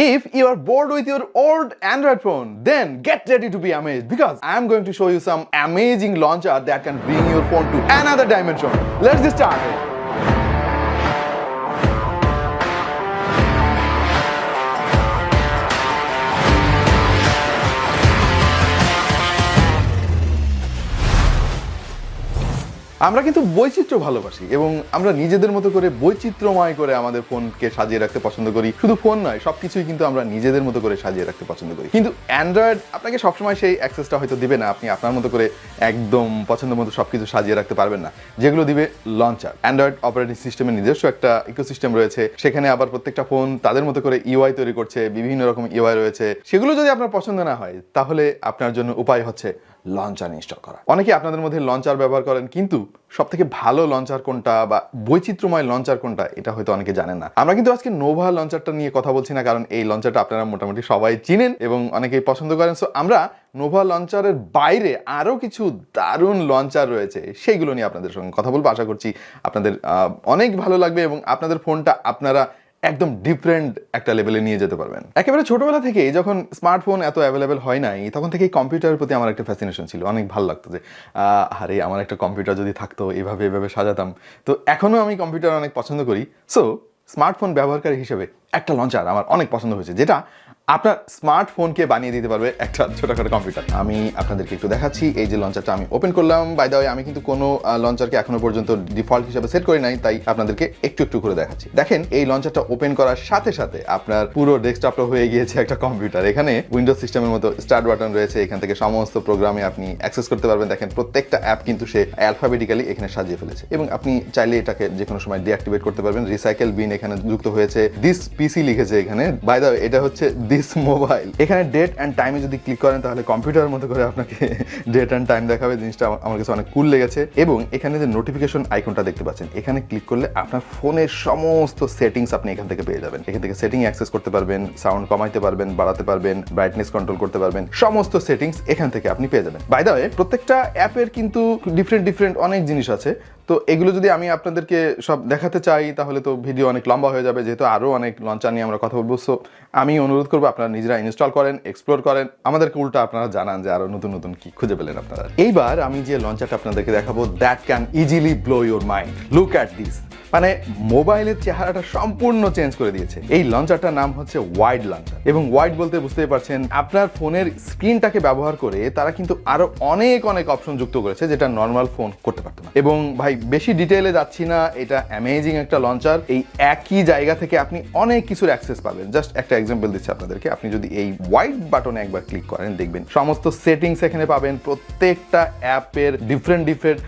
If you are bored with your old Android phone, then get ready to be amazed because I am going to show you some amazing launcher that can bring your phone to another dimension. Let's get started. আমরা কিন্তু বৈচিত্র্য ভালোবাসি এবং আমরা নিজেদের মতো করে বৈচিত্র্যময় করে আমাদের ফোনকে সাজিয়ে রাখতে পছন্দ করি। শুধু ফোন নয়, সবকিছুই কিন্তু আমরা নিজেদের মতো করে সাজিয়ে রাখতে পছন্দ করি। কিন্তু অ্যান্ড্রয়েড আপনাকে সবসময় সেই অ্যাক্সেসটা হয়তো দিবে না। আপনি আপনার মতো করে একদম পছন্দ মতো সবকিছু সাজিয়ে রাখতে পারবেন না। যেগুলো দিবে লঞ্চার। অ্যান্ড্রয়েড অপারেটিং সিস্টেমের নিজস্ব একটা ইকোসিস্টেম রয়েছে, সেখানে আবার প্রত্যেকটা ফোন তাদের মতো করে ইউআই তৈরি করছে, বিভিন্ন রকম ইউআই রয়েছে। সেগুলো যদি আপনার পছন্দ না হয় তাহলে আপনার জন্য উপায় হচ্ছে লঞ্চার ইনস্টল করা। অনেকে আপনাদের মধ্যে লঞ্চার ব্যবহার করেন, কিন্তু সবথেকে ভালো লঞ্চার কোনটা বা বৈচিত্র্যময় লঞ্চার কোনটা এটা হয়তো অনেকে জানেন না। আমরা কিন্তু আজকে নোভা লঞ্চারটা নিয়ে কথা বলছি না, কারণ এই লঞ্চারটা আপনারা মোটামুটি সবাই চিনেন এবং অনেকেই পছন্দ করেন। সো আমরা নোভা লঞ্চারের বাইরে আরো কিছু দারুণ লঞ্চার রয়েছে, সেইগুলো নিয়ে আপনাদের সঙ্গে কথা বলবো। আশা করছি আপনাদের অনেক ভালো লাগবে এবং আপনাদের ফোনটা আপনারা একদম ডিফারেন্ট একটা লেভেলে নিয়ে যেতে পারবেন। একেবারে ছোটবেলা থেকে যখন স্মার্টফোন এত অ্যাভেলেবেল হয় নাই, তখন থেকে কম্পিউটারের প্রতি আমার একটা ফ্যাসিনেশন ছিল। অনেক ভালো লাগতো যে আরে আমার একটা কম্পিউটার যদি থাকতো, এভাবে সাজাতাম। তো এখনো আমি কম্পিউটার অনেক পছন্দ করি। সো স্মার্টফোন ব্যবহারকারী হিসেবে একটা লঞ্চার আমার অনেক পছন্দ হয়েছে, যেটা আপনার স্মার্টফোনকে বানিয়ে দিতে পারবে একটা ছোটখাটো কম্পিউটার। আমি আপনাদেরকে একটু দেখাচ্ছি। এই যে লঞ্চারটা আমি ওপেন করলাম। বাই দ্য ওয়ে, আমি কিন্তু কোনো লঞ্চারকে এখনো পর্যন্ত ডিফল্ট হিসেবে সেট করি নাই, তাই আপনাদেরকে একটু করে দেখাচ্ছি। দেখেন, এই লঞ্চারটা ওপেন করার সাথে সাথে আপনার পুরো ডেস্কটপটা হয়ে গিয়েছে একটা কম্পিউটার। এখানে উইন্ডোজ সিস্টেমের মতো স্টার্ট বাটন রয়েছে, এখান থেকে সমস্ত প্রোগ্রামে আপনি অ্যাক্সেস করতে পারবেন। দেখেন, প্রত্যেকটা অ্যাপ কিন্তু সে অ্যালফাবেটিক্যালি এখানে সাজিয়ে ফেলেছে এবং আপনি চাইলে এটাকে যে কোনো সময় ডিঅ্যাক্টিভেট করতে পারবেন। রিসাইকেল বিন এখানে যুক্ত হয়েছে। দিস পিসি লিখেছে এখানে। বাই দ্য ওয়ে, এটা হচ্ছে দিস মোবাইল। এখানে ডেট অ্যান্ড টাইমে যদি ক্লিক করেন তাহলে কম্পিউটারের মতো করে আপনাকে ডেট অ্যান্ড টাইম দেখাবে। জিনিসটা আমার কাছে অনেক কুল লেগেছে। এবং এখানে যে নোটিফিকেশন আইকনটা দেখতে পাচ্ছেন, এখানে ক্লিক করলে আপনার ফোনের সমস্ত সেটিংস আপনি এখান থেকে পেয়ে যাবেন। এখান থেকে সেটিং অ্যাক্সেস করতে পারবেন, সাউন্ড কমাইতে পারবেন, বাড়াতে পারবেন, ব্রাইটনেস কন্ট্রোল করতে পারবেন। সমস্ত সেটিংস এখান থেকে আপনি পেয়ে যাবেন। বাই দ্য ওয়ে, প্রত্যেকটা অ্যাপের কিন্তু ডিফারেন্ট অনেক জিনিস আছে। তো এগুলো যদি আমি আপনাদেরকে সব দেখাতে চাই তাহলে তো ভিডিও অনেক লম্বা হয়ে যাবে, যেহেতু আরও অনেক লঞ্চার নিয়ে আমরা কথা বলবো। সো আমি অনুরোধ করবো আপনারা নিজেরা ইনস্টল করেন, এক্সপ্লোর করেন, আমাদেরকে উল্টা আপনারা জানান যে আরো নতুন কি খুঁজে পেলেন আপনারা। এইবার আমি যে লঞ্চারটা আপনাদেরকে দেখাবো, that can easily blow your mind. Look at this. মানে মোবাইলের চেহারাটা সম্পূর্ণ চেঞ্জ করে দিয়েছে। এই লঞ্চারটার নাম হচ্ছে ওয়াইড লঞ্চার। এবং ওয়াইড বলতে বুঝতেই পারছেন, আপনার ফোনের স্ক্রিনটাকে ব্যবহার করে তারা কিন্তু আরো অনেক অপশন যুক্ত করেছে, যেটা নর্মাল ফোন করতে পারতো না। এবং ভাই, বেশি ডিটেইলে যাচ্ছি না, এটা অ্যামেজিং একটা লঞ্চার। এই একই জায়গা থেকে আপনি অনেক কিছুর অ্যাক্সেস পাবেন। জাস্ট একটা এক্সাম্পল দিচ্ছি আপনাদেরকে। আপনি যদি এই ওয়াইড বাটনে একবার ক্লিক করেন, দেখবেন সমস্ত সেটিংস এখানে পাবেন। প্রত্যেকটা অ্যাপের ডিফারেন্ট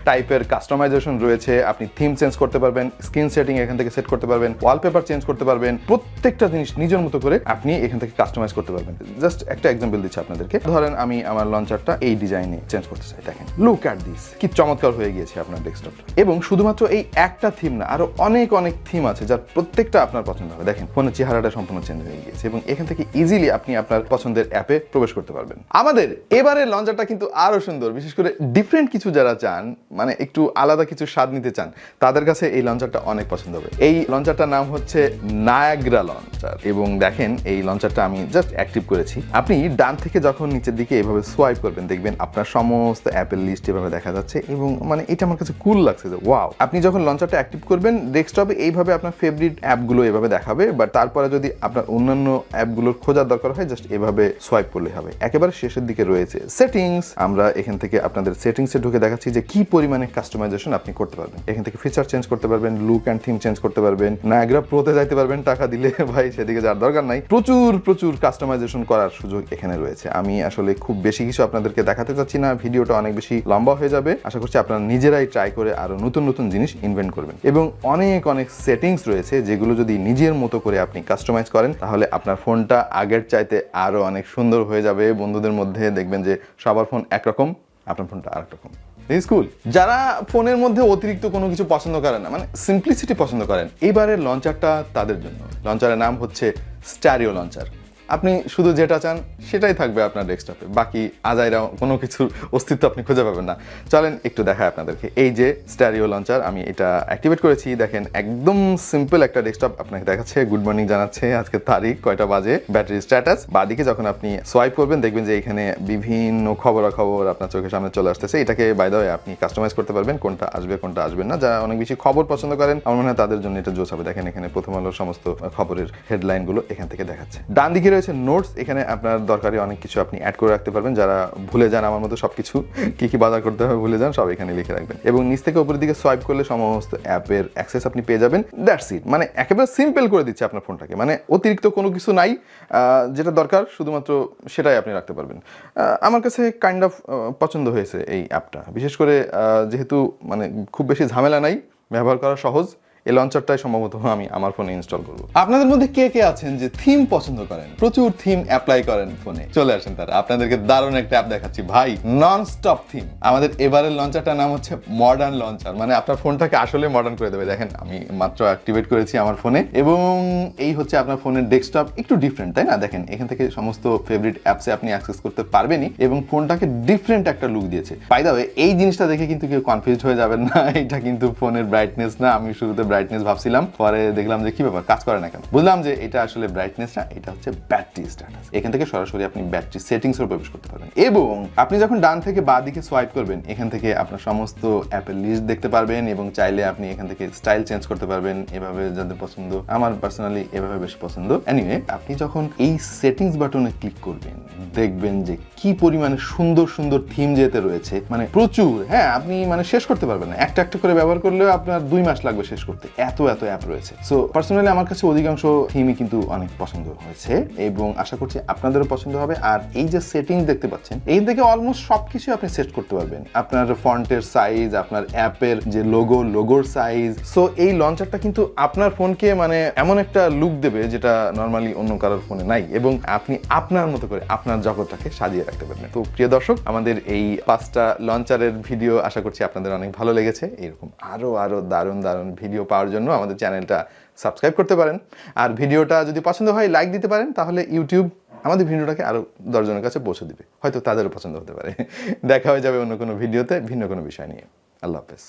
টাইপের কাস্টমাইজেশন রয়েছে। আপনি থিম চেঞ্জ করতে পারবেন, স্ক্রিন সেটিং এখান থেকে সেট করতে পারবেন, ওয়ালপেপার চেঞ্জ করতে পারবেন। প্রত্যেকটা জিনিস নিজের মতো করে আপনি এখান থেকে কাস্টমাইজ করতে পারবেন। জাস্ট একটা এক্সাম্পল দিচ্ছি আপনাদেরকে। ধরেন আমি আমার লঞ্চারটা এই ডিজাইনে চেঞ্জ করতে চাই। দেখেন, লুক অ্যাট দিস, কি চমৎকার হয়ে গিয়েছে আপনার ডেস্কটপটা। এবং শুধুমাত্র এই একটা থিম না, আরো অনেক থিম আছে, যার প্রত্যেকটা আপনার পছন্দ হবে। দেখেন, ফোনের চেহারাটা সম্পূর্ণ চেঞ্জ হয়ে গিয়েছে এবং এখান থেকে ইজিলি আপনি আপনার পছন্দের অ্যাপে প্রবেশ করতে পারবেন। আমাদের এবারের লঞ্চারটা কিন্তু আরো সুন্দর। বিশেষ করে ডিফারেন্ট কিছু যারা চান, মানে একটু আলাদা কিছু স্বাদ নিতে চান, তাদের কাছে এই লঞ্চারটা অনেক পছন্দ হবে। এই লঞ্চারটার নাম হচ্ছে নায়াগ্রা লঞ্চার। এবং দেখেন, এই লঞ্চারটা আমি জাস্ট অ্যাক্টিভ করেছি। আপনি ডান থেকে যখন নিচের দিকে এভাবে সোয়াইপ করবেন, দেখবেন আপনার সমস্ত অ্যাপের লিস্ট এভাবে দেখা যাচ্ছে। এবং মানে এটা আমার কাছে কুল লাগছে যে ওয়াও। আপনি যখন লঞ্চারটা অ্যাক্টিভ করবেন, ডেস্কটপে এইভাবে আপনার ফেভারিট অ্যাপগুলো এভাবে দেখাবে। বাট তারপরে যদি আপনার অন্যান্য অ্যাপগুলোর খোঁজার দরকার হয়, জাস্ট এভাবে সোয়াইপ করলে হবে। একেবারে শেষের দিকে রয়েছে সেটিংস। আমরা এখান থেকে আপনাদের সেটিংসে ঢুকে দেখাচ্ছি যে কি পরিমাণে কাস্টমাইজেশন আপনি করতে পারবেন। এখান থেকে ফিচার চেঞ্জ করতে পারবেন, লুক অ্যান্ড থিম চেঞ্জ করতে পারবেন, নায়াগ্রা প্রোতে যাইতে পারবেন টাকা দিলে। ভাই, সেদিকে যাওয়ার দরকার নাই। প্রচুর কাস্টমাইজেশন করার সুযোগ এখানে রয়েছে। আমি আসলে খুব বেশি কিছু আপনাদেরকে দেখাতে চাচ্ছি না, ভিডিওটা অনেক বেশি লম্বা হয়ে যাবে। আশা করছি আপনারা নিজেরাই ট্রাই করে আরো নতুন জিনিস ইনভেন্ট করবেন। এবং অনেক সেটিংস রয়েছে, যেগুলো যদি নিজের মতো করে আপনি কাস্টমাইজ করেন, তাহলে আপনার ফোনটা আগের চাইতে আরো অনেক সুন্দর হয়ে যাবে। বন্ধুদের মধ্যে দেখবেন যে সবার ফোন একরকম, আপনার ফোনটা আরেক রকম। স্কুল যারা ফোনের মধ্যে অতিরিক্ত কোনো কিছু পছন্দ করেন না, মানে সিম্পলিসিটি পছন্দ করেন, এবারের লঞ্চারটা তাদের জন্য। লঞ্চারের নাম হচ্ছে স্ট্যারিও লঞ্চার। আপনি শুধু যেটা চান সেটাই থাকবে আপনার ডেস্কটপে, বাকি আজাইরা কোনো কিছুর অস্তিত্ব আপনি খুঁজে পাবেন না। চলেন একটু দেখায় আপনাদেরকে। এই যে স্ট্যারিও লঞ্চার, আমি এটা অ্যাক্টিভেট করেছি। দেখেন একদম সিম্পল একটা ডেস্কটপ আপনাকে দেখাচ্ছে, গুড মর্নিং জানাচ্ছে, আজকে তারিখ কয়টা বাজে, ব্যাটারি স্ট্যাটাস। বাদিকে যখন আপনি সোয়াইপ করবেন দেখবেন যে এখানে বিভিন্ন খবরাখবর আপনার চোখের সামনে চলে আসতেছে। এটাকে বাই দ্য ওয়ে আপনি কাস্টমাইজ করতে পারবেন, কোনটা আসবে কোনটা আসবে না। যারা অনেক বেশি খবর পছন্দ করেন আমার মনে হয় তাদের জন্য এটা জোস হবে। দেখেন এখানে প্রথম আলোর সমস্ত খবরের হেডলাইনগুলো এখান থেকে দেখাচ্ছে। ডান দিকে রয়েছে নোটস, এখানে আপনার দরকারি অনেক কিছু আপনি অ্যাড করে রাখতে পারবেন। যারা ভুলে যান আমার মতো সবকিছু, কি কি বাজার করতে হবে ভুলে যান, সব এখানে লিখে রাখবেন। এবং নিচ থেকে উপরের দিকে সোয়াইপ করলে সমস্ত অ্যাপের অ্যাক্সেস আপনি পেয়ে যাবেন। দ্যাটস ইট, মানে একেবারে সিম্পল করে দিচ্ছে আপনার ফোনটাকে, মানে অতিরিক্ত কোনো কিছু নাই। যেটা দরকার শুধুমাত্র সেটাই আপনি রাখতে পারবেন। আমার কাছে কাইন্ড অফ পছন্দ হয়েছে এই অ্যাপটা, বিশেষ করে যেহেতু মানে খুব বেশি ঝামেলা নাই, ব্যবহার করা সহজ। এই লঞ্চারটাই সম্ভবত আমি আমার ফোনে ইনস্টল করব। আপনাদের মধ্যে কে কে আছেন যে থিম পছন্দ করেন, প্রচুর থিম অ্যাপ্লাই করেন ফোনে? চলে আসেন তারা, আপনাদেরকে দারুণ একটা অ্যাপ দেখাচ্ছি ভাই, নন স্টপ থিম। আমাদের এবারের লঞ্চারটার নাম হচ্ছে মডার্ন লঞ্চার, মানে আপনার ফোনটাকে আসলে মডার্ন করে দেবে। দেখেন আমি মাত্র অ্যাক্টিভেট করেছি আমার ফোনে, এবং এই হচ্ছে আপনার ফোনের ডেস্কটপ। একটু ডিফারেন্ট তাই না? দেখেন এখান থেকে সমস্ত ফেভারিট অ্যাপসে আপনি অ্যাক্সেস করতে পারবেনই, এবং ফোনটাকে ডিফারেন্ট একটা লুক দিয়েছে। বাই দ্য ওয়ে এই জিনিসটা দেখে কিন্তু কেউ কনফিউজ হয়ে যাবেন না, এটা কিন্তু ফোনের ব্রাইটনেস না। আমি শুরুতে ব্রাইটনেস ভাবছিলাম, পরে দেখলাম যে কি ব্যাপার, কাজ করে না কেন, বুঝলাম যে এটা আসলে ব্রাইটনেস না, এটা হচ্ছে ব্যাটারি স্ট্যাটাস। এখান থেকে সরাসরি আপনি ব্যাটারি সেটিংস এর প্রবেশ করতে পারবেন, এবং আপনি যখন ডান থেকে বাঁ দিকে সোয়াইপ করবেন এখান থেকে আপনার সমস্ত অ্যাপের লিস্ট দেখতে পারবেন, এবং চাইলে আপনি এখান থেকে স্টাইল চেঞ্জ করতে পারবেন এভাবে যাদের পছন্দ। আমার পার্সোনালি এভাবে বেশি পছন্দ। এনিওয়ে, আপনি যখন এই সেটিংস বাটনে ক্লিক করবেন দেখবেন যে কি পরিমাণে সুন্দর সুন্দর থিম যেতে রয়েছে, মানে প্রচুর। হ্যাঁ, আপনি মানে শেষ করতে পারবেন না, একটা একটা করে ব্যবহার করলেও আপনার 2 মাস লাগবে শেষ করতে, এত এত অ্যাপ রয়েছে। সো পার্সোনালি আমার কাছে অধিকাংশ থিমই কিন্তু অনেক পছন্দ হয়েছে, এবং আশা করছি আপনাদেরও পছন্দ হবে। আর এই যে সেটিংস দেখতে পাচ্ছেন, এই থেকে অলমোস্ট সবকিছু আপনি সেট করতে পারবেন, আপনার ফন্টের সাইজ, আপনার অ্যাপের যে লোগোর সাইজ। সো এই লঞ্চারটা কিন্তু আপনার ফোনকে মানে এমন একটা লুক দেবে যেটা নর্মালি অন্য কারোর ফোনে নাই, এবং আপনি আপনার মতো করে আপনার জগৎটাকে সাজিয়ে রাখতে পারবেন। তো প্রিয় দর্শক, আমাদের এই 5টা লঞ্চারের ভিডিও আশা করছি আপনাদের অনেক ভালো লেগেছে। এরকম আরো দারুণ দারুণ ভিডিও পাওয়ার জন্য আমাদের চ্যানেলটা সাবস্ক্রাইব করতে পারেন। আর ভিডিওটা যদি পছন্দ হয় লাইক দিতে পারেন, তাহলে ইউটিউব আমাদের ভিডিওটাকে আরো 10 জনের কাছে পৌঁছে দিবে, হয়তো তাদেরও পছন্দ হতে পারে। দেখা হয়ে যাবে অন্য কোনো ভিডিওতে ভিন্ন কোনো বিষয় নিয়ে। আল্লাহ হাফেজ।